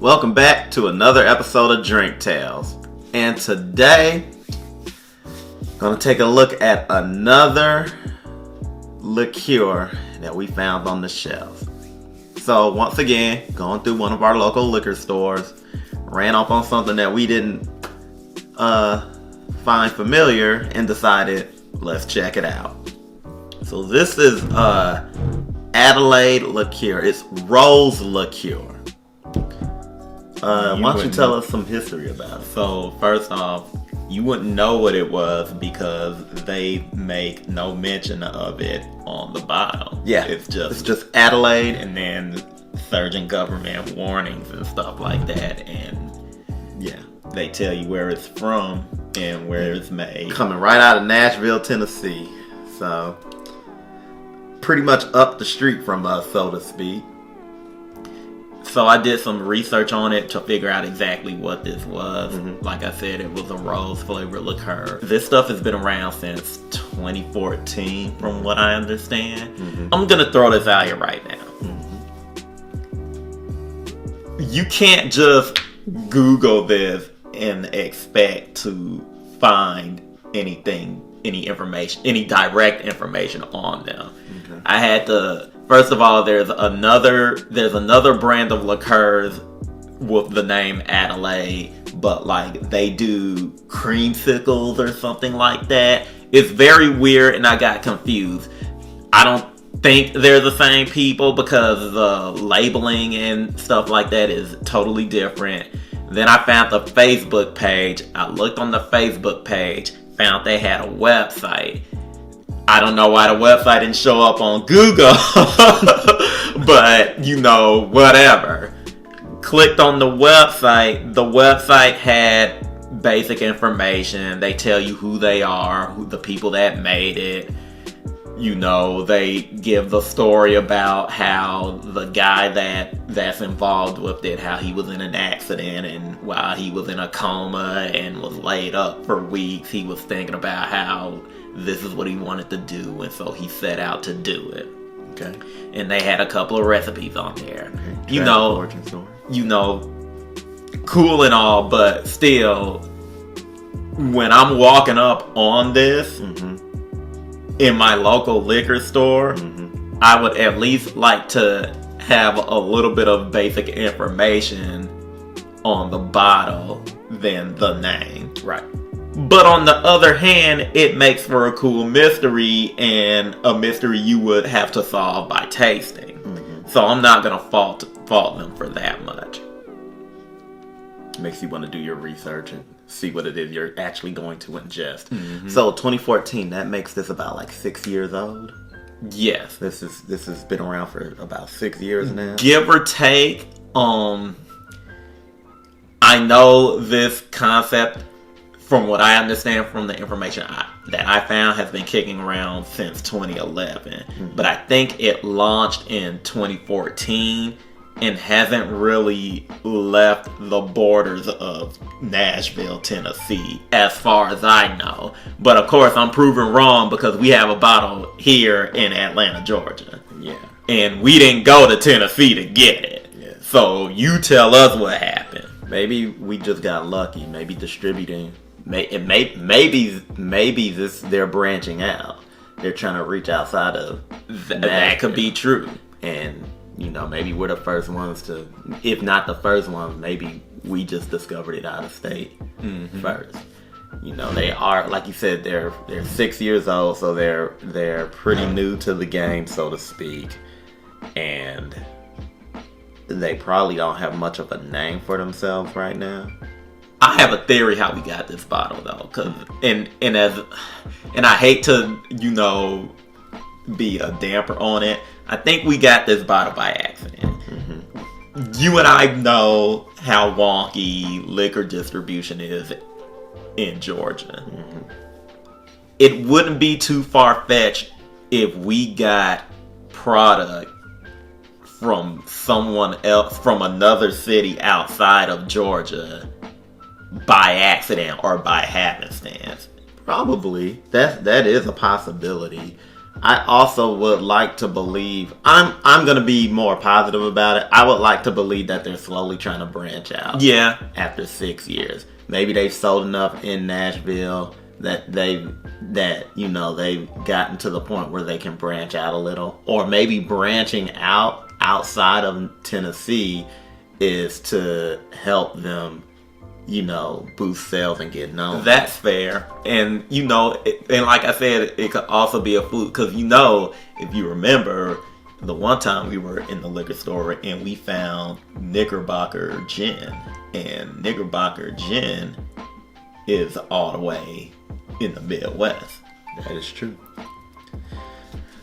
Welcome back to another episode of Drink Tales. And today, I'm going to take a look at another liqueur that we found on the shelf. So once again, going through one of our local liquor stores, ran up on something that we didn't find familiar and decided, let's check it out. So this is Adelaide Liqueur. It's rose liqueur. Why don't you tell us some history about it? So first off, you wouldn't know what it was because they make no mention of it on the bottle. Yeah, it's just Adelaide, and then surging government warnings and stuff like that. And yeah, they tell you where it's from and where it's made. Coming right out of Nashville, Tennessee. So pretty much up the street from us, so to speak. So I did some research on it to figure out exactly what this was. Mm-hmm. Like I said, it was a rose flavored liqueur. This stuff has been around since 2014, from what I understand. Mm-hmm. I'm gonna throw this out here right now. Mm-hmm. You can't just Google this and expect to find anything, any information, any direct information on them. Okay. I had to. First of all, there's another brand of liqueurs with the name Adelaide, but like they do creamsicles or something like that. It's very weird, and I got confused. I don't think they're the same people because the labeling and stuff like that is totally different. Then I found the Facebook page. I looked on the Facebook page, found they had a website. I don't know why the website didn't show up on Google, but whatever. Clicked on the website. The website had basic information. They tell you who they are, who the people that made it. They give the story about how the guy that's involved with it, how he was in an accident, and while he was in a coma and was laid up for weeks, he was thinking about how this is what he wanted to do, and so he set out to do it. Okay. And they had a couple of recipes on there. Okay. Origin story. Cool and all, but still, when I'm walking up on this in my local liquor store, I would at least like to have a little bit of basic information on the bottle than the name. Right. But on the other hand, it makes for a cool mystery, and a mystery you would have to solve by tasting. Mm-hmm. So I'm not going to fault them for that much. Makes you want to do your research and see what it is you're actually going to ingest. Mm-hmm. So 2014, that makes this about like 6 years old? Yes. This has been around for about 6 years now? Give or take. I know this concept, from what I understand from the information that I found, has been kicking around since 2011. Mm-hmm. But I think it launched in 2014 and hasn't really left the borders of Nashville, Tennessee, as far as I know. But of course, I'm proven wrong because we have a bottle here in Atlanta, Georgia. Yeah. And we didn't go to Tennessee to get it. Yeah. So you tell us what happened. Maybe we just got lucky. Maybe distributing... Maybe they're branching out. They're trying to reach outside of that could be true. And maybe we're the first ones to, if not the first ones, maybe we just discovered it out of state first. They are, like you said, they're 6 years old, so they're pretty new to the game, so to speak, and they probably don't have much of a name for themselves right now. I have a theory how we got this bottle though, and I hate to be a damper on it. I think we got this bottle by accident. Mm-hmm. You and I know how wonky liquor distribution is in Georgia. Mm-hmm. It wouldn't be too far-fetched if we got product from someone else, from another city outside of Georgia, by accident or by happenstance. Probably. That is a possibility. I also would like to believe, I'm going to be more positive about it. I would like to believe that they're slowly trying to branch out. Yeah. After 6 years. Maybe they've sold enough in Nashville that they've gotten to the point where they can branch out a little. Or maybe branching out outside of Tennessee is to help them, boost sales and get known. That's fair. And, and like I said, it could also be a food. Because, if you remember, the one time we were in the liquor store and we found Knickerbocker Gin. And Knickerbocker Gin is all the way in the Midwest. That is true.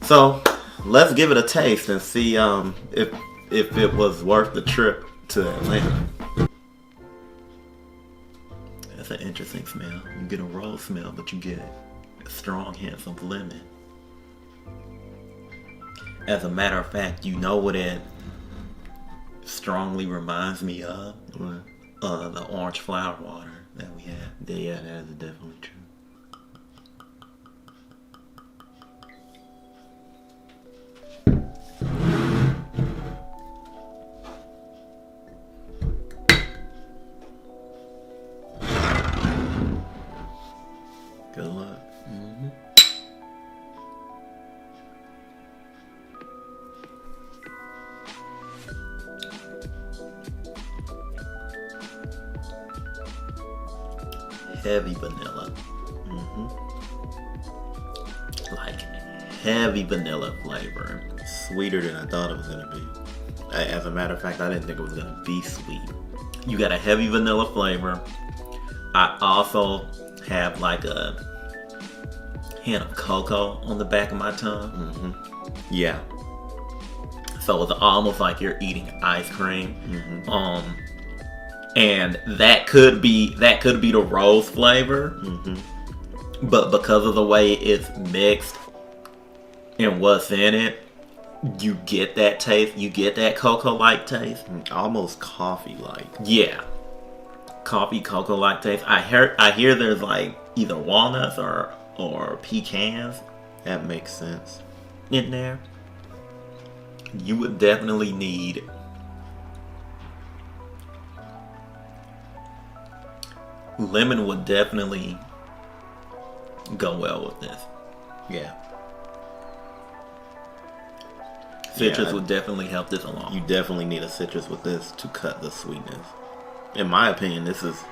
So, let's give it a taste and see if it was worth the trip to Atlanta. That's an interesting smell. You get a rose smell, but you get a strong hint of lemon. As a matter of fact, you know what it strongly reminds me of? What? The orange flower water that we had. Yeah, that is definitely true. Good luck. Mm-hmm. Heavy vanilla. Mm-hmm. Like heavy vanilla flavor. Sweeter than I thought it was going to be. As a matter of fact, I didn't think it was going to be sweet. You got a heavy vanilla flavor. I also have like a hint of cocoa on the back of my tongue. Mm-hmm. Yeah. So it's almost like you're eating ice cream. Mm-hmm. And that could be the rose flavor. Mm-hmm. But because of the way it's mixed and what's in it, you get that taste. You get that cocoa-like taste. Almost coffee-like. Yeah. Coffee, cocoa-like taste. I hear there's like either walnuts or pecans. That makes sense. In there. You would definitely need lemon would definitely go well with this. Yeah. Citrus would definitely help this along. You definitely need a citrus with this to cut the sweetness. In my opinion, this is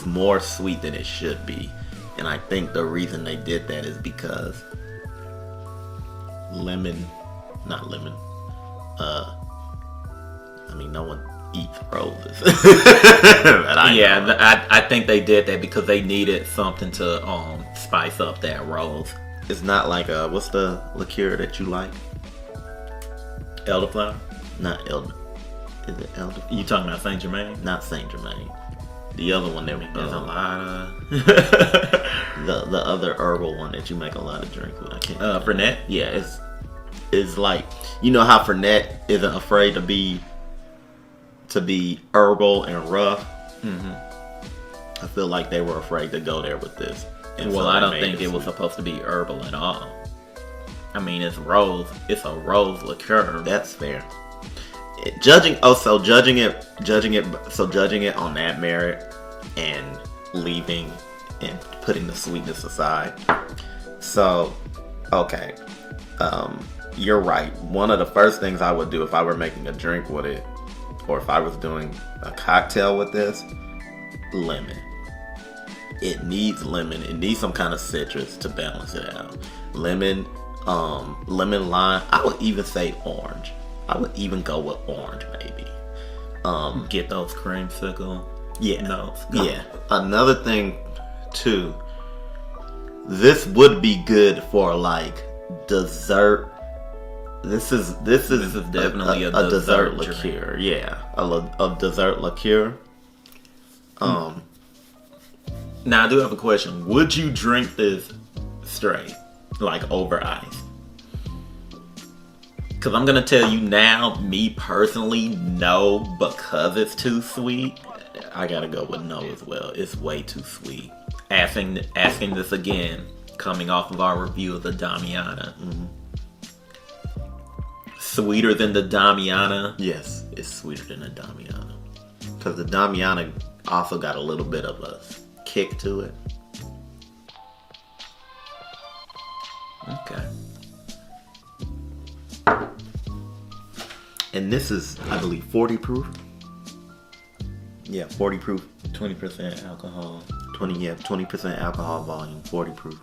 more sweet than it should be. And I think the reason they did that is because no one eats roses. I think they did that because they needed something to spice up that rose. It's not like what's the liqueur that you like? Elderflower? Not elder. Is it elder? You talking about Saint Germain? Not Saint Germain. The other one there's a lot of the other herbal one that you make a lot of drinks with. I can't. Fernet? Yeah, it's like, you know how Fernet isn't afraid to be herbal and rough. Mm-hmm. I feel like they were afraid to go there with this. And well, so I don't think it was supposed to be herbal at all. I mean, it's rose. It's a rose liqueur. That's fair. Judging it on that merit and leaving and putting the sweetness aside. So, okay. You're right. One of the first things I would do if I were making a drink with it, or if I was doing a cocktail with this, lemon. It needs lemon. It needs some kind of citrus to balance it out. Lemon, lime. I would even say orange. I would even go with orange, maybe. Get those creamsicle. Yeah. Notes. Yeah. Another thing, too. This would be good for like dessert. This is definitely a dessert liqueur. Yeah, a dessert liqueur. Now I do have a question. Would you drink this straight, like over ice? Because I'm gonna tell you now, me personally, no, because it's too sweet. I gotta go with no as well. It's way too sweet. Asking this again, coming off of our review of the Damiana. Sweeter than the Damiana? Yes, it's sweeter than the Damiana. Because the Damiana also got a little bit of a kick to it. Okay. And this is, I believe, 40 proof. Yeah, 40 proof. 20% alcohol. 20% alcohol volume, 40 proof.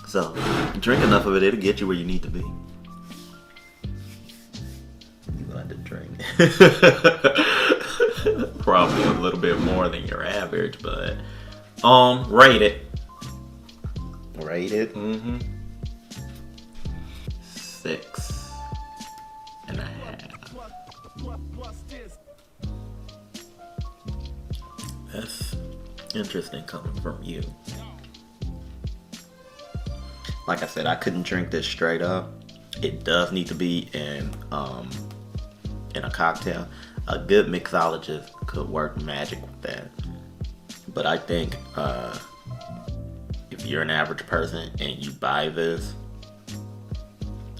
So, drink enough of it, it'll get you where you need to be. You got to drink. Probably a little bit more than your average, but rate it. Rate it? 6.5. That's interesting coming from you. Like I said, I couldn't drink this straight up. It does need to be in a cocktail. A good mixologist could work magic with that. But I think if you're an average person and you buy this,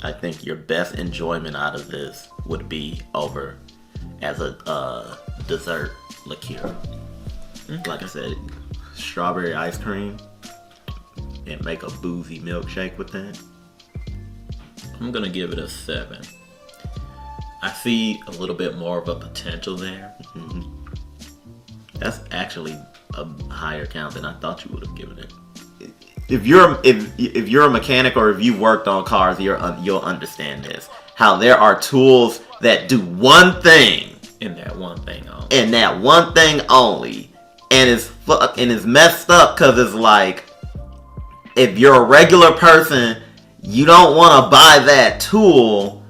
I think your best enjoyment out of this would be over as a dessert liqueur. Like I said, strawberry ice cream and make a boozy milkshake with that. I'm gonna give it a 7. I see a little bit more of a potential there. That's actually a higher count than I thought you would have given it. If you're a mechanic or if you've worked on cars, you'll understand this. How there are tools that do one thing, And that one thing only, and it's messed up because it's like, if you're a regular person, you don't want to buy that tool,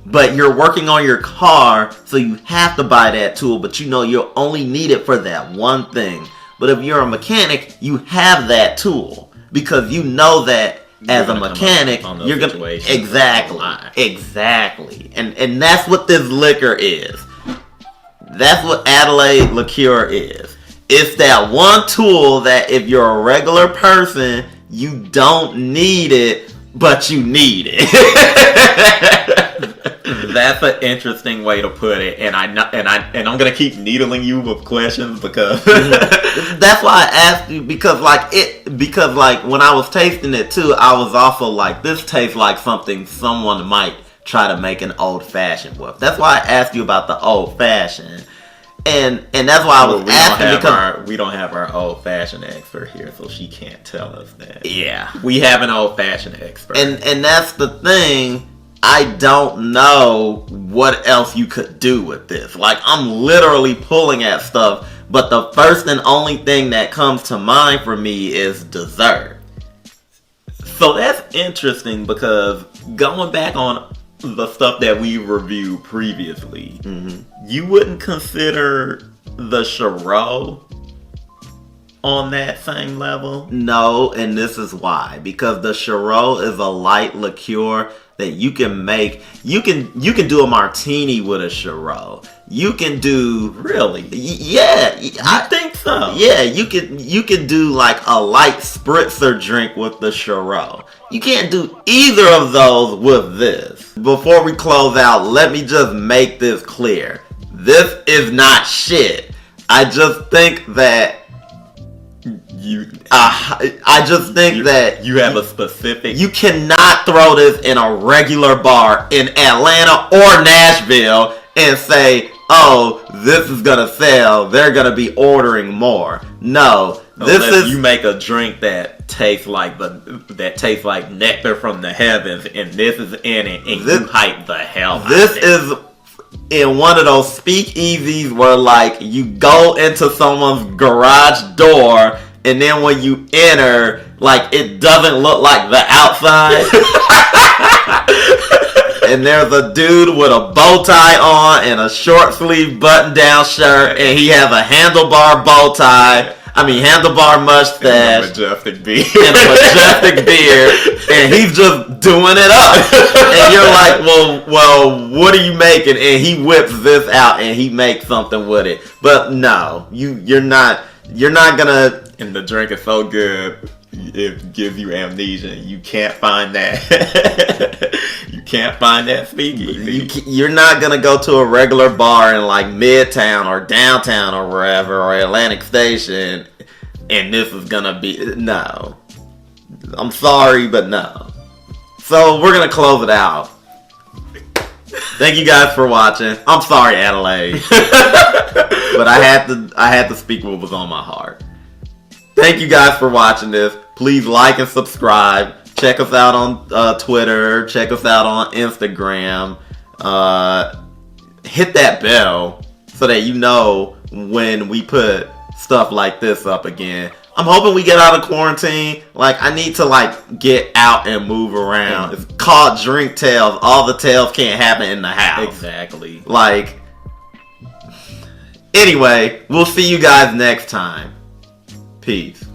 but you're working on your car, so you have to buy that tool, but you know you'll only need it for that one thing. But if you're a mechanic, you have that tool because you know that as a mechanic, you're gonna exactly, and that's what this liquor is. That's what Adelaide Liqueur is. It's that one tool that if you're a regular person, you don't need it, but you need it. That's an interesting way to put it, and I'm gonna keep needling you with questions because that's why I asked you, because when I was tasting it too, I was also like, this tastes like something someone might try to make an old fashioned with. That's why I asked you about the old fashioned. And that's why I was asking, because we don't have our old fashioned expert here, so she can't tell us that. Yeah, we have an old fashioned expert, and that's the thing. I don't know what else you could do with this. Like, I'm literally pulling at stuff, but the first and only thing that comes to mind for me is dessert. So that's interesting because going back on the stuff that we reviewed previously, you wouldn't consider the Chirot on that same level? No, and this is why. Because the Chirot is a light liqueur that you can make. You can do a martini with a Chirot. You can do I think so. Yeah, you can do like a light spritzer drink with the Chirot. You can't do either of those with this. Before we close out, let me just make this clear. This is not shit. I just think that that you have a specific. You cannot throw this in a regular bar in Atlanta or Nashville and say, "Oh, this is gonna sell. They're gonna be ordering more." No, you make a drink that tastes like nectar from the heavens, and this is in it, and you hype the hell. This is in one of those speakeasies where, like, you go into someone's garage door, and then when you enter, like, it doesn't look like the outside. And there's a dude with a bow tie on and a short sleeve button down shirt, and he has a handlebar mustache, and a majestic beard, and he's just doing it up. And you're like, well, what are you making? And he whips this out and he makes something with it. But no, you're not gonna. And the drink is so good, it gives you amnesia. You can't find that. You can't find that speakeasy. You're not gonna go to a regular bar in like Midtown or downtown or wherever or Atlantic Station, and this is gonna be no. I'm sorry, but no. So we're gonna close it out. Thank you guys for watching. I'm sorry, Adelaide, but I had to speak what was on my heart. Thank you guys for watching this. Please like and subscribe. Check us out on Twitter. Check us out on Instagram. Hit that bell so that you know when we put stuff like this up again. I'm hoping we get out of quarantine. Like, I need to, like, get out and move around. It's called Drink Tales. All the tales can't happen in the house. Exactly. Like, anyway, we'll see you guys next time. Peace.